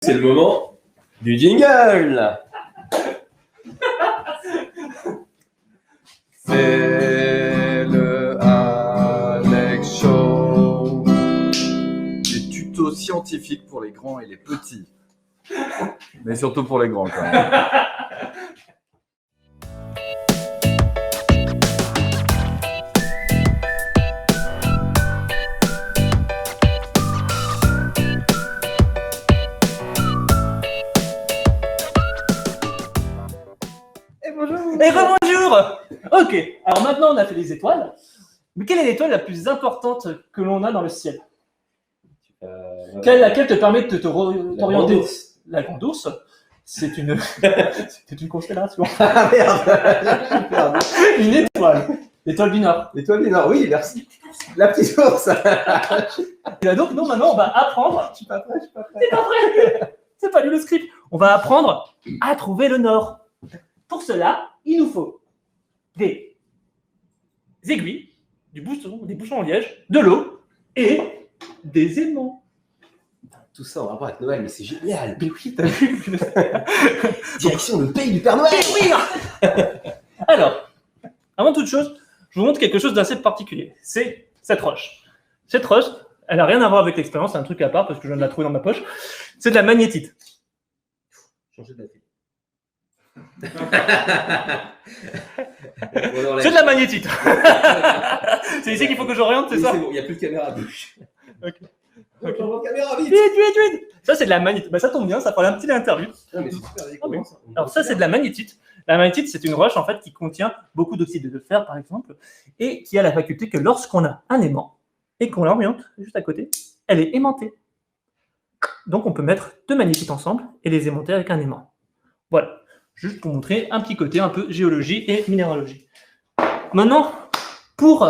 C'est le moment du jingle. C'est le Alex Show. Des tutos scientifiques pour les grands et les petits. Mais surtout pour les grands quand même. Et rebonjour. Ok, alors maintenant on a fait les étoiles. Mais quelle est l'étoile la plus importante que l'on a dans le ciel? Laquelle te permet de t'orienter? La Grande Ourse. C'est une... c'est une constellation. Ah merde. Une étoile. L'étoile du Nord. L'étoile du Nord, oui, merci. La petite ours. Et là donc, nous maintenant on va apprendre... Je suis pas prêt, je suis pas prêt. C'est pas vrai. C'est pas lu le script. On va apprendre à trouver le Nord. Pour cela, il nous faut des aiguilles, des bouchons en liège, de l'eau et des aimants. Tout ça en rapport avec Noël, mais c'est génial. Mais oui, t'as vu. Direction le pays du Père Noël. Oui. Alors, avant toute chose, je vous montre quelque chose d'assez particulier. C'est cette roche. Cette roche, elle n'a rien à voir avec l'expérience, c'est un truc à part parce que je viens de la trouver dans ma poche. C'est de la magnétite. Changer de la vie. C'est de la magnétite. C'est ici qu'il faut que j'oriente, c'est ça? C'est bon, il n'y a plus de caméra à bouche. Ok. Caméra, vite. Vite. Ça, c'est de la magnétite. Bah, ça tombe bien, ça fera un petit interview. Non, mais c'est super. Ah, oui. Alors, ça, c'est de la magnétite. La magnétite, c'est une roche en fait qui contient beaucoup d'oxyde de fer, par exemple, et qui a la faculté que lorsqu'on a un aimant et qu'on l'oriente juste à côté, elle est aimantée. Donc, on peut mettre deux magnétites ensemble et les aimanter avec un aimant. Voilà. Juste pour montrer un petit côté un peu géologie et minéralogie. Maintenant, pour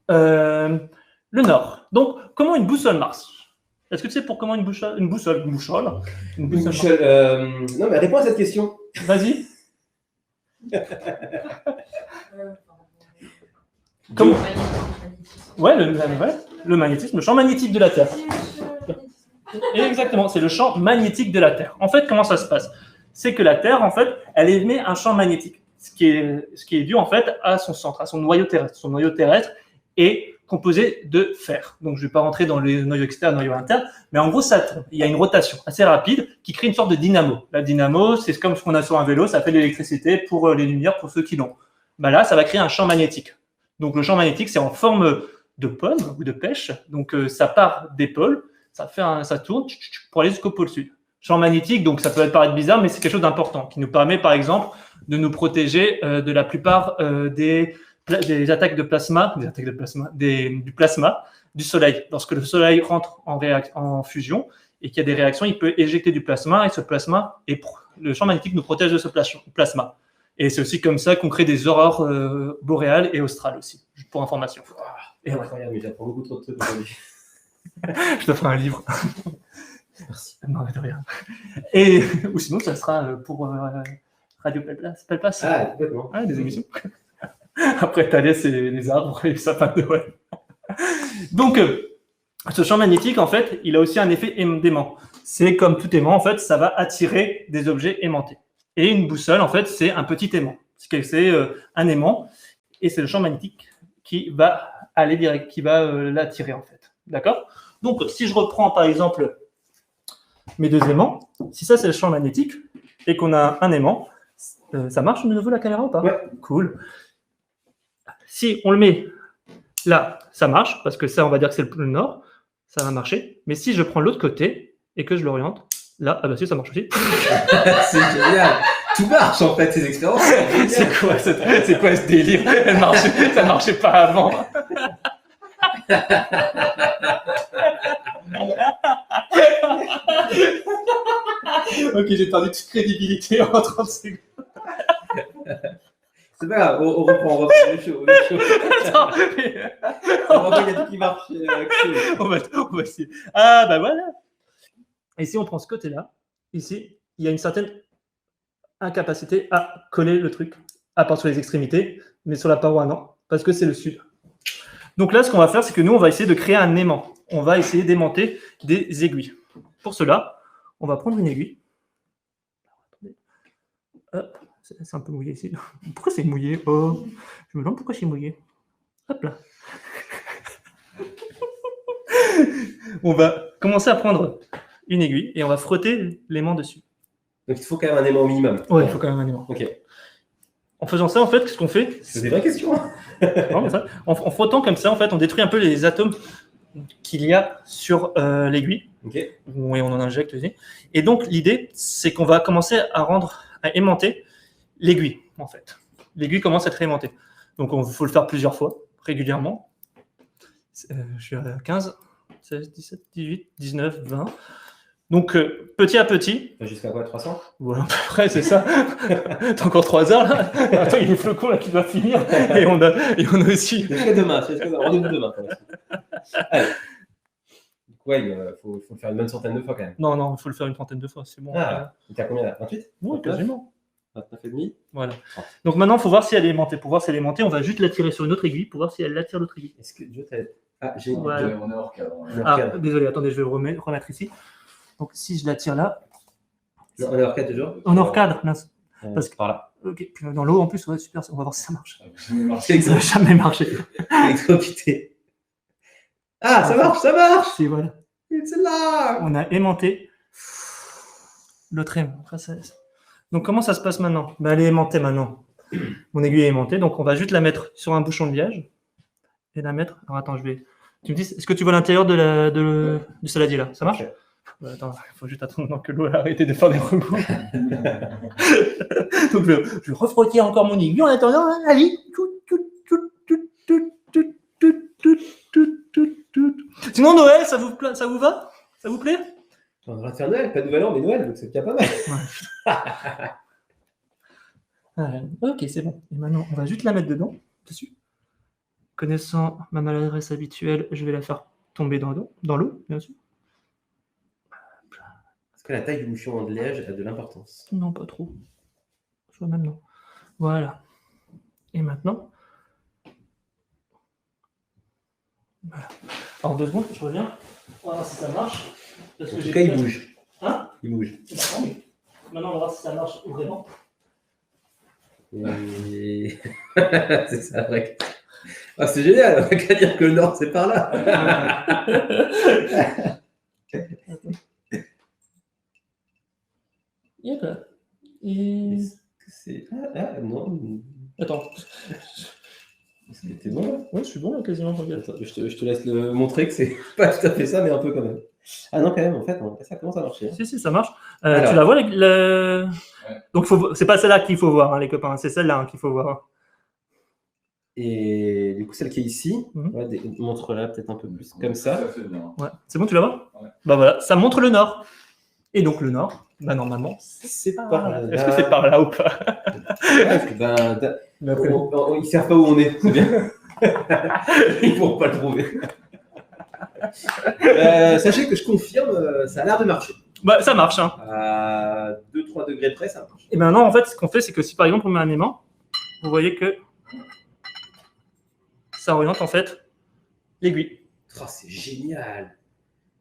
le Nord. Donc, comment une boussole marche? Est-ce que tu sais pour comment une boussole marche? Non, mais réponds à cette question. Vas-y. Comment? Ouais, le magnétisme, le champ magnétique de la Terre. Exactement, c'est le champ magnétique de la Terre. En fait, comment ça se passe? C'est que la Terre, en fait, elle émet un champ magnétique, ce qui est dû, en fait, à son centre, à son noyau terrestre. Son noyau terrestre est composé de fer. Donc, je ne vais pas rentrer dans le noyau externe, noyau interne, mais en gros, ça tourne. Il y a une rotation assez rapide qui crée une sorte de dynamo. La dynamo, c'est comme ce qu'on a sur un vélo, ça fait de l'électricité pour les lumières, pour ceux qui l'ont. Ben là, ça va créer un champ magnétique. Donc, le champ magnétique, c'est en forme de pomme ou de pêche. Donc, ça part des pôles, ça tourne pour aller jusqu'au pôle sud. Champ magnétique, donc ça peut paraître bizarre, mais c'est quelque chose d'important qui nous permet, par exemple, de nous protéger de la plupart des attaques de plasma, du plasma du Soleil. Lorsque le Soleil rentre en fusion et qu'il y a des réactions, il peut éjecter du plasma et ce plasma, le champ magnétique nous protège de ce plasma. Et c'est aussi comme ça qu'on crée des aurores boréales et australes aussi, juste pour information. Et incroyable, mais j'apprends beaucoup trop de trucs aujourd'hui. Je te ferai un livre. Merci. Non, mais de rien. Et, ou sinon, ça sera pour Radio Pelpas. Ah, complètement. Ah, des émissions. Après, Thalès et les arbres et les sapins de Noël. Donc, ce champ magnétique, en fait, il a aussi un effet d'aimant. C'est comme tout aimant, en fait, ça va attirer des objets aimantés. Et une boussole, en fait, c'est un petit aimant. C'est un aimant, et c'est le champ magnétique qui va aller direct, qui va l'attirer, en fait. D'accord? Donc, si je reprends, par exemple, mes deux aimants, si ça c'est le champ magnétique et qu'on a un aimant, ça marche de nouveau la caméra ou pas? Ouais. Cool. Si on le met là, ça marche parce que ça on va dire que c'est le pôle nord, ça va marcher. Mais si je prends l'autre côté et que je l'oriente, là, ah bah si ça marche aussi. C'est génial. Tout marche en fait, ces expériences. C'est quoi ce délire? Ça marchait pas avant. Ok, j'ai perdu toute crédibilité en 30 secondes. C'est pas grave, on reprend le show. Attends, mais... On reprend, il y a tout qui marche. on va essayer. Ah, bah voilà. Et si on prend ce côté-là, ici, il y a une certaine incapacité à coller le truc, à part sur les extrémités, mais sur la paroi, non, parce que c'est le sud. Donc là, ce qu'on va faire, c'est que nous, on va essayer de créer un aimant. On va essayer d'aimanter des aiguilles. Pour cela, on va prendre une aiguille. Attendez. Hop, c'est un peu mouillé ici. Pourquoi c'est mouillé? Oh, je me demande pourquoi c'est mouillé. Hop là. On va commencer à prendre une aiguille et on va frotter l'aimant dessus. Donc il faut quand même un aimant minimum. Ouais, il faut quand même un aimant. Ok. En faisant ça, en fait, ce qu'on fait, C'est des vraies questions. Hein. non, mais ça, en frottant comme ça, en fait, on détruit un peu les atomes qu'il y a sur l'aiguille. Ok. Et on en injecte aussi. Et donc, l'idée, c'est qu'on va commencer à aimanter l'aiguille, en fait. L'aiguille commence à être aimantée. Donc, il faut le faire plusieurs fois, régulièrement. Je suis à 15, 16, 17, 18, 19, 20. Donc, petit à petit. Jusqu'à quoi, 300? Voilà, à peu près, c'est ça. T'as encore 3 heures, là. Attends, il y a les flocons, là, qui doivent finir. Et on a aussi... Jusqu'à demain. Rendez-vous demain. Allez. Ouais, il faut le faire une bonne centaine de fois quand même. Non, il faut le faire une trentaine de fois, c'est bon. Ah, t'as combien là? 28? Oui, quasiment. 29 et demi. Voilà. Donc maintenant, il faut voir si elle est aimantée. Pour voir si elle est aimantée, on va juste la tirer sur une autre aiguille pour voir si elle attire l'autre aiguille. Est-ce que je t'ai... Ah, j'ai... Voilà. On est hors cadre. Ah, désolé, attendez, je vais le remettre ici. Donc si je la tire là... Non, on est hors cadre toujours? On est hors cadre, mince. Parce que par là. Ok, puis dans l'eau en plus, ouais, super, on va voir si ça marche. C'est Ça n'a jamais marché. électrocuté. Ah, ça marche! Si, voilà. C'est là! On a aimanté l'autre aimant. Enfin, donc comment ça se passe maintenant? Ben, elle est aimantée maintenant. Mon aiguille est aimantée, donc on va juste la mettre sur un bouchon de liège et la mettre. Alors attends, tu me dis, est-ce que tu vois l'intérieur du saladier là? Ça marche? Ok. Attends, il faut juste attendre que l'eau a arrêté de faire des rebonds. Donc je vais refrotter encore mon aiguille en attendant. Allez. Sinon Noël, ça vous va? Ça vous plaît? On va faire Noël, pas de nouvel an, mais Noël, donc c'est déjà pas mal. Ok, c'est bon. Et maintenant, on va juste la mettre dessus. Connaissant ma maladresse habituelle, je vais la faire tomber dans l'eau, bien sûr. Est-ce que la taille du bouchon de liège a de l'importance? Non, pas trop. Soit même non. Voilà. Et maintenant. Voilà. Alors 2 secondes, je reviens. On va voir si ça marche. Parce En que tout cas, il bouge. Hein? Il bouge. Maintenant, on va voir si ça marche vraiment. Et... c'est ça, vrai. Ah, c'est génial, on n'a qu'à dire que le nord, c'est par là. Yep. Et... C'est... Ah, non. Attends. Est-ce que t'es bon là? Ouais, je suis bon là, quasiment. Regarde. Attends, je te laisse le montrer que c'est pas tout à fait ça, mais un peu quand même. Ah non, quand même, en fait, ça commence à marcher. Hein. Si, ça marche. Alors. Tu la vois Donc, c'est pas celle-là qu'il faut voir, hein, les copains. C'est celle-là hein, qu'il faut voir. Et du coup, celle qui est ici, Mhm. ouais, montre-la peut-être un peu plus, comme ça. Ça fait bien. Ouais. C'est bon, tu la vois? Ouais. Bah voilà, ça montre le nord. Et donc le nord, bah normalement, C'est par là. Est-ce que c'est par là ou pas? Ben, ils savent pas où on est, c'est bien. Ils pourront pas le trouver. Sachez que je confirme, ça a l'air de marcher. Bah ça marche. Hein. À 2-3 degrés près, ça marche. Et maintenant, en fait, ce qu'on fait, c'est que si par exemple on met un aimant, vous voyez que ça oriente en fait l'aiguille. Oh, c'est génial.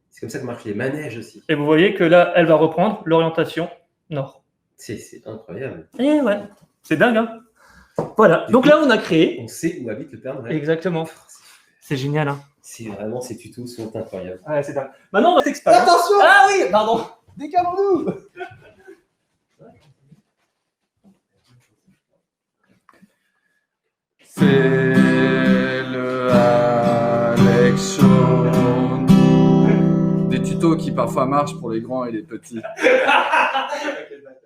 C'est comme ça que marchent les manèges aussi. Et vous voyez que là, elle va reprendre l'orientation nord. C'est incroyable. Et ouais, c'est dingue. Hein. Voilà. Donc là, on a créé. On sait où habite le Père Noël. Exactement. C'est génial. Hein. C'est vraiment, ces tutos sont incroyables. Ouais, c'est dingue. Maintenant, on va s'explorer. Attention! Ah oui, pardon. Décalons-nous! C'est le Alex Show. Des tutos qui parfois marchent pour les grands et les petits.